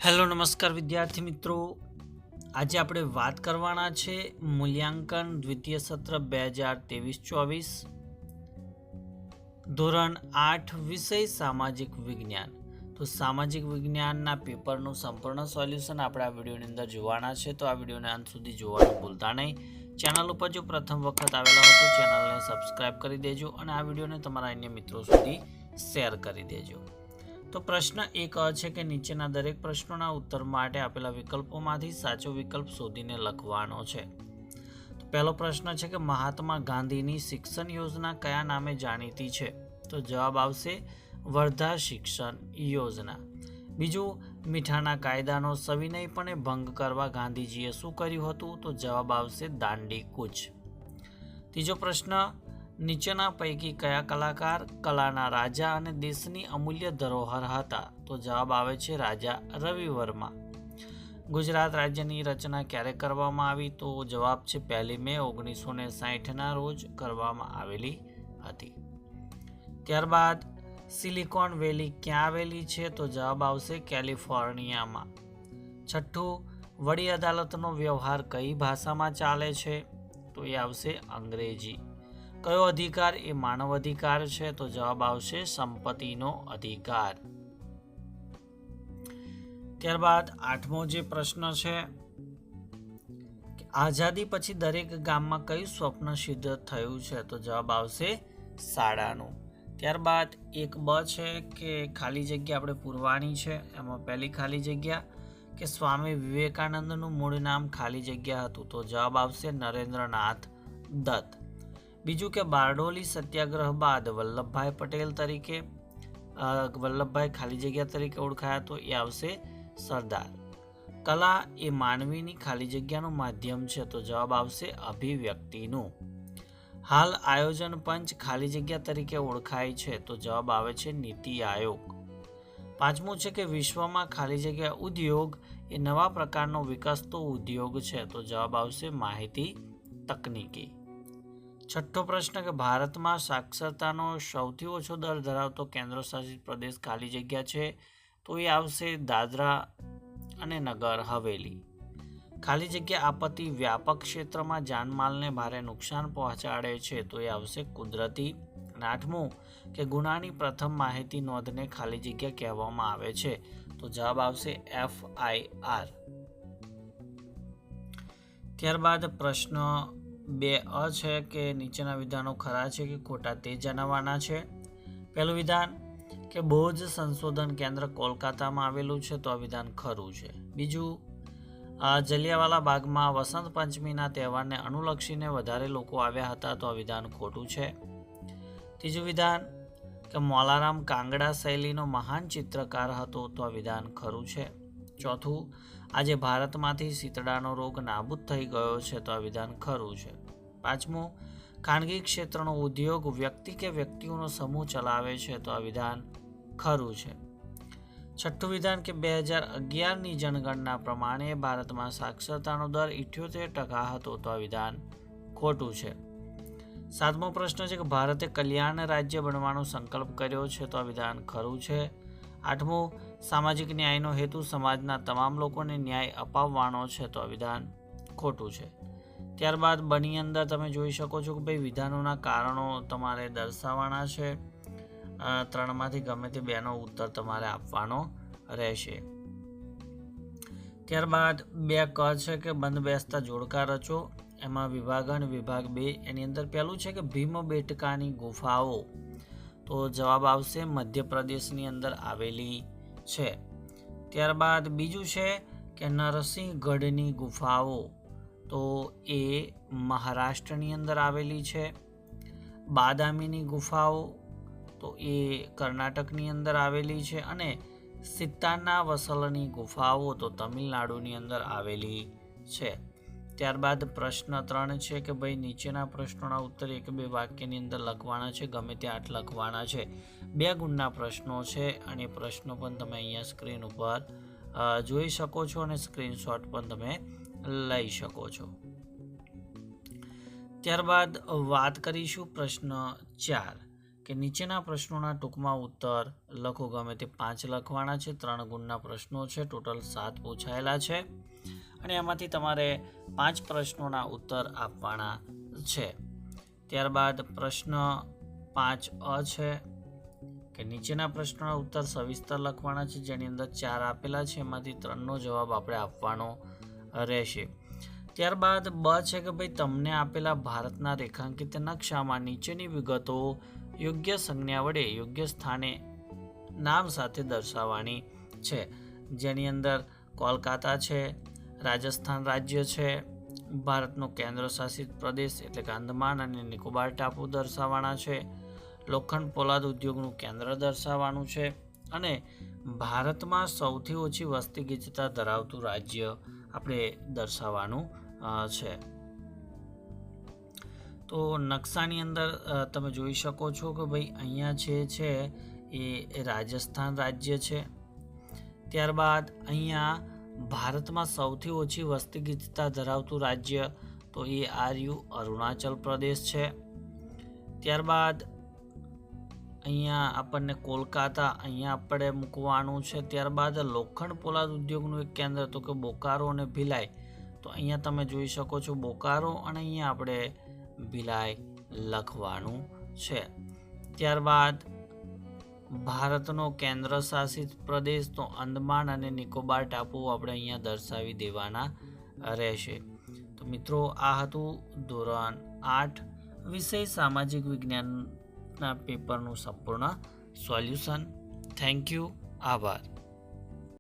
Hello નમસ્કાર વિદ્યાર્થી મિત્રો, આજે આપણે વાત કરવાના છે મૂલ્યાંકન દ્વિતીય સત્ર 2023-24 ધોરણ 8 વિષય સામાજિક વિજ્ઞાન. તો સામાજિક વિજ્ઞાનના પેપરનું સંપૂર્ણ સોલ્યુશન આપણે આ વિડીયોની અંદર જોવાના છે. તો આ વિડીયોને અંત સુધી જોવાનું ભૂલતા નહીં. ચેનલ ઉપર જો પ્રથમ વખત આવેલા હો તો ચેનલને સબસ્ક્રાઇબ કરી દેજો અને આ વિડીયોને તમારા અન્ય મિત્રો સુધી શેર કરી દેજો. તો પ્રશ્ન 1 છે કે નીચેના દરેક પ્રશ્નોના ઉત્તર માટે આપેલા વિકલ્પોમાંથી સાચો વિકલ્પ શોધીને લખવાનો છે. તો પહેલો પ્રશ્ન છે કે મહાત્મા ગાંધીની શિક્ષણ યોજના કયા નામે જાણીતી છે? તો જવાબ આવશે વર્ધા શિક્ષણ યોજના. બીજું, મીઠાના કાયદાનો સવિનયપણે ભંગ કરવા ગાંધીજીએ શું કર્યું હતું? તો જવાબ આવશે દાંડી કૂચ. ત્રીજો પ્રશ્ન, નીચેના પૈકી કયા કલાકાર કલાના રાજા અને દેશની અમૂલ્ય ધરોહર હતા? તો જવાબ આવે છે રાજા રવિ વર્મા. ગુજરાત રાજ્યની રચના ક્યારે કરવામાં આવી? તો જવાબ છે 1 મે 1960ના રોજ કરવામાં આવેલી હતી. ત્યારબાદ સિલિકોન વેલી ક્યાં આવેલી છે? તો જવાબ આવશે કેલિફોર્નિયામાં. છઠ્ઠું, વડી અદાલતનો વ્યવહાર કઈ ભાષામાં ચાલે છે? તો એ આવશે અંગ્રેજી. કયો અધિકાર એ માનવ અધિકાર છે? તો જવાબ આવશે સંપત્તિનો અધિકાર. ત્યારબાદ 8મો જે પ્રશ્ન છે, આઝાદી પછી દરેક ગામમાં કયું સ્વપ્ન સિદ્ધ થયું છે? તો જવાબ આવશે શાળાનું. ત્યારબાદ 1બ છે કે ખાલી જગ્યા આપણે પૂરવાની છે. એમાં પહેલી ખાલી જગ્યા કે સ્વામી વિવેકાનંદનું મૂળ નામ ખાલી જગ્યા હતું? તો જવાબ આવશે નરેન્દ્રનાથ દત્ત. બીજું કે બારડોલી સત્યાગ્રહ બાદ વલ્લભભાઈ પટેલ તરીકે વલ્લભભાઈ ખાલી જગ્યા તરીકે ઓળખાયા? તો એ આવશે સરદાર. કલા એ માનવીની ખાલી જગ્યાનું માધ્યમ છે? તો જવાબ આવશે અભિવ્યક્તિનું. હાલ આયોજન પંચ ખાલી જગ્યા તરીકે ઓળખાય છે? તો જવાબ આવે છે નીતિ આયોગ. 5મું છે કે વિશ્વમાં ખાલી જગ્યા ઉદ્યોગ એ નવા પ્રકારનો વિકસતો ઉદ્યોગ છે? તો જવાબ આવશે માહિતી તકનીકી. છઠ્ઠો પ્રશ્ન કે ભારતમાં સાક્ષરતાનો સૌથી ઓછો દર ધરાવતો કેન્દ્ર શાસિત પ્રદેશ ખાલી જગ્યા છે? તો એ આવશે દાદરા અને નગર હવેલી. ખાલી જગ્યા આપત્તિ વ્યાપક ક્ષેત્રમાં જાનમાલને ભારે નુકસાન પહોંચાડે છે? તો એ આવશે કુદરતી. અને 8મું કે ગુનાની પ્રથમ માહિતી નોંધને ખાલી જગ્યા કહેવામાં આવે છે? તો જવાબ આવશે FIR. ત્યારબાદ પ્રશ્ન 2 છે કે નીચેના વિધાનો ખરા છે કે ખોટા તે જણાવવાના છે. પહેલું વિધાન કે બોઝ સંશોધન કેન્દ્ર કોલકાતામાં આવેલું છે? તો આ વિધાન ખરું છે. બીજું, જલિયાવાલા બાગમાં વસંત પંચમીના તહેવારને અનુલક્ષીને વધારે લોકો આવ્યા હતા? તો આ વિધાન ખોટું છે. ત્રીજું વિધાન કે મોલારામ કાંગડા શૈલીનો મહાન ચિત્રકાર હતો? તો આ વિધાન ખરું છે. ચોથું, આજે ભારતમાંથી શીતળાનો રોગ નાબૂદ થઈ ગયો છે? તો આ વિધાન ખરું છે. 5મું, ખાનગી ક્ષેત્રનો ઉદ્યોગ વ્યક્તિ કે વ્યક્તિઓનો સમૂહ ચલાવે છે? તો આ વિધાન ખરું છે. છઠ્ઠું વિધાન કે 2011ની જનગણના પ્રમાણે ભારતમાં સાક્ષરતાનો દર 78% હતો? તો આ વિધાન ખોટું છે. 7મો પ્રશ્ન છે કે ભારતે કલ્યાણ રાજ્ય બનવાનો સંકલ્પ કર્યો છે? તો આ વિધાન ખરું છે. 8મું, સામાજિક ન્યાયનો હેતુ સમાજના તમામ લોકોને ન્યાય અપાવવાનો છે? તો આ વિધાન ખોટું છે. ત્યારબાદ બની અંદર તમે જોઈ શકો છો કે ભાઈ વિધાનોના કારણો તમારે દર્શાવવાના છે. 3માંથી ગમે તે 2નો ઉત્તર તમારે આપવાનો રહેશે. ત્યારબાદ 2ક છે કે બંધ બેસતા જોડકા રચો. એમાં વિભાગન વિભાગ 2 એની અંદર પહેલું છે કે ભીમબેટકાની ગુફાઓ? તો જવાબ આવશે મધ્યપ્રદેશની અંદર આવેલી છે. ત્યારબાદ બીજું છે કે નરસિંહગઢની ગુફાઓ? તો એ મહારાષ્ટ્રની અંદર આવેલી છે. બાદામીની ગુફાઓ? તો એ કર્ણાટકની અંદર આવેલી છે. અને સિત્તાના વસલની ગુફાઓ? તો તમિલનાડુની અંદર આવેલી છે. ત્યારબાદ પ્રશ્ન 3 છે કે ભાઈ નીચેના પ્રશ્નોના ઉત્તર 1-2 વાક્યની અંદર લખવાના છે. ગમે તે 8 લખવાના છે. 2 ગુણના પ્રશ્નો છે અને પ્રશ્નો પણ તમે અહીંયા સ્ક્રીન ઉપર જોઈ શકો છો અને સ્ક્રીનશોટ પણ તમે લઈ શકો છો. ત્યારબાદ વાત કરીશું પ્રશ્ન 4 કે નીચેના પ્રશ્નોના ટૂંકમાં ઉત્તર લખો. ગમે તે 5 લખવાના છે. 3 ગુણના પ્રશ્નો છે. ટોટલ 7 પૂછાયેલા છે અને એમાંથી તમારે 5 પ્રશ્નોના ઉત્તર આપવાના છે. ત્યારબાદ પ્રશ્ન 5 છે કે નીચેના પ્રશ્નોના ઉત્તર સવિસ્તર લખવાના છે, જેની અંદર 4 આપેલા છે, એમાંથી 3નો જવાબ આપણે આપવાનો રહેશે. ત્યારબાદ છે કે ભાઈ તમને આપેલા ભારતના રેખાંકિત નકશામાં નીચેની વિગતો યોગ્ય સંજ્ઞા વડે યોગ્ય સ્થાને નામ સાથે દર્શાવવાની છે, જેની અંદર કોલકાતા છે, રાજસ્થાન રાજ્ય છે, ભારતનો કેન્દ્ર શાસિત પ્રદેશ એટલે કે અંદમાન અને નિકોબાર ટાપુ દર્શાવવાના છે, લોખંડ પોલાદ ઉદ્યોગનું કેન્દ્ર દર્શાવવાનું છે અને ભારતમાં સૌથી ઓછી વસ્તી ગીચતા ધરાવતું રાજ્ય આપણે દર્શાવવાનું છે. તો નકશાની અંદર તમે જોઈ શકો છો કે ભાઈ અહીંયા છે એ રાજસ્થાન રાજ્ય છે. ત્યારબાદ અહીંયા ભારતમાં સૌથી ઓછી વસ્તી ગીચતા ધરાવતું રાજ્ય તો એ અરુણાચલ પ્રદેશ છે. ત્યારબાદ અહીંયા આપણને કોલકાતા અહીંયા આપણે મૂકવાનું છે. ત્યારબાદ લોખંડ પોલાદ ઉદ્યોગનું એક કેન્દ્ર તો કે બોકારો અને ભિલાઈ, તો અહીંયા તમે જોઈ શકો છો બોકારો અને અહીંયા આપણે ભિલાઈ લખવાનું છે. ત્યારબાદ ભારતનો કેન્દ્ર શાસિત પ્રદેશ તો અંદમાન અને નિકોબાર ટાપુ આપણે અહીંયા દર્શાવી દેવાના રહેશે. તો મિત્રો આ હતું ધોરણ 8 વિષય સામાજિક વિજ્ઞાનના પેપરનું સંપૂર્ણ સોલ્યુશન. Thank you. આભાર.